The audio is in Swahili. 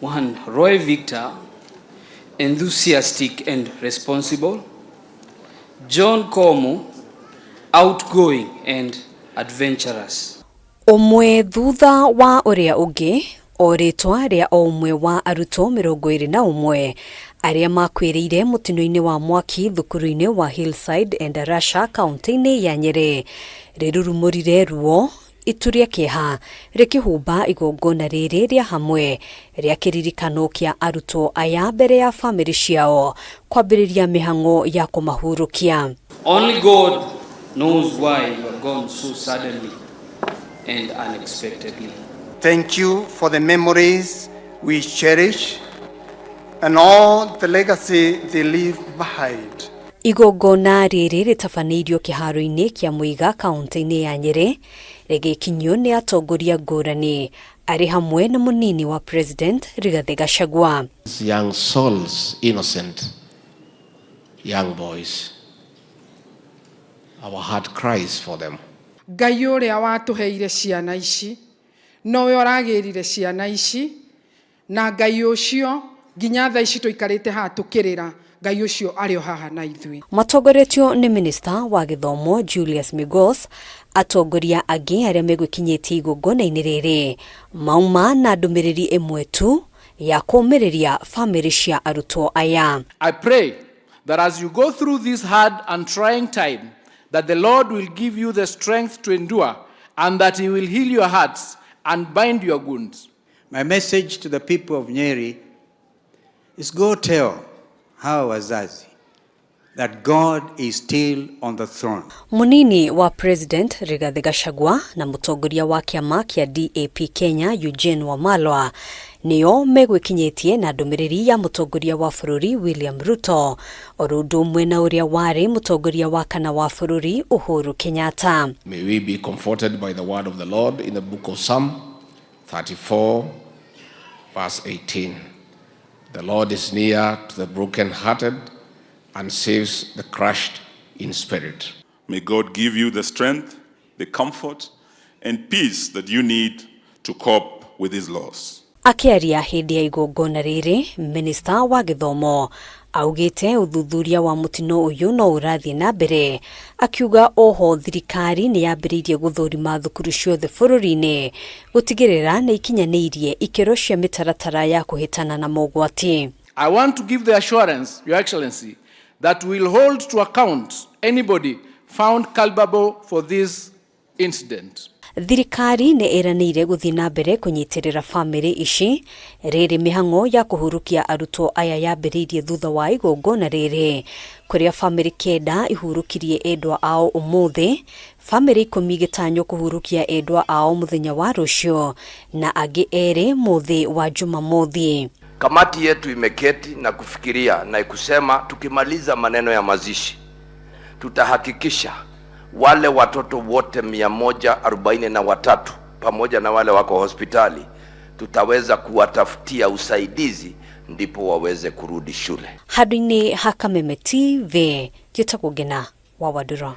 1. Roy Victor, enthusiastic and responsible. John Komu, outgoing and adventurous. Omwe thutha wa uria ungi oritwa ria omwe wa arutwo 21 aria makwirire mutino-ini wa mwaki thukuru-ini wa Hillside Endarasha kaunti-ini ya Nyeri rirurumurire ruo ituria kiha rikihumba igongona riri ria hamwe ria kiririkano kia arutwo aya mbere ya family ciao kwambiriria mihango ya kumahurukia. Only God knows why you are gone so suddenly and unexpectedly. Thank you for the memories we cherish and all the legacy they leave behind. Igongona riri ritabanĩirio kiharo-ini kia Mweiga kaunti-ini ya Nyeri rigikinywo ni atongoria ngũrani ari hamwe na munini wa president Rigathi Gachagua. Young souls, innocent young boys, our heart cries for them. Ngai uria watuheire ciana ici nowe oragirire ciana ici na Ngai ucio nginya tha ici tuikarite ha tukirira Ngai ucio ario haha na ithui. Matongoretio ni minister wa githomo Julius Migos atongoria angi aria megwikinyitie igongona-ini riri mauma na ndumiriri imwe tu ya kumiriria family cia arutwo aya. I pray that as you go through this hard and trying time, that the Lord will give you the strength to endure and that He will heal your hearts and bind your wounds. My message to the people of Nyeri is go tell hawa wazazi that God is still on the throne. Munini wa president Rigathi Gachagua na mutongoria wa kiama kia DAP Kenya Eugene Wamalwa nio megwikinyitie na ndumiriri ya mutongoria wa bururi William Ruto orundu mwena uria wari mutongoria wa kana wa bururi Uhuru Kenyatta. May we be comforted by the word of the Lord in the book of Psalm 34 verse 18. The Lord is near to the broken-hearted and saves the crushed in spirit. May God give you the strength, the comfort, and peace that you need to cope with His loss. Akiaria hindi ya igongona riri, minister wa githomo augite uthuthuria wa mutino uyu no urathie na mbere akiuga oho thirikari ni yambiririe guthurima thukuru ciothe bururi-ini gutigirira na ikinyaniirie ikero cia mitaratara ya kuhitana na mogwati. I want to give the assurance, Your Excellency, that we will hold to account anybody found culpable for this incident. Thirikari ni iranire guthii na mbere kunyitirira family ici riri mihango ya kuhurukia arutwo aya yambiririe thutha wa igongona riri kuria family kenda ihurukirie endwa ao umuthi, family 10 gitanyo kuhurukia endwa ao muthenya wa RUCIO na angi eri muthi wa Jumamothi. Kamati yetu imeketi na kufikiria na kusema tukimaliza maneno ya mazishi tutahakikisha wale watoto wote 143 pamoja na wale wako hospitali tutaweza kuwatafutia usaidizi ndipo waweze kurudi shule. Hadini Hakameme TV, Gutabanio wa Waduro.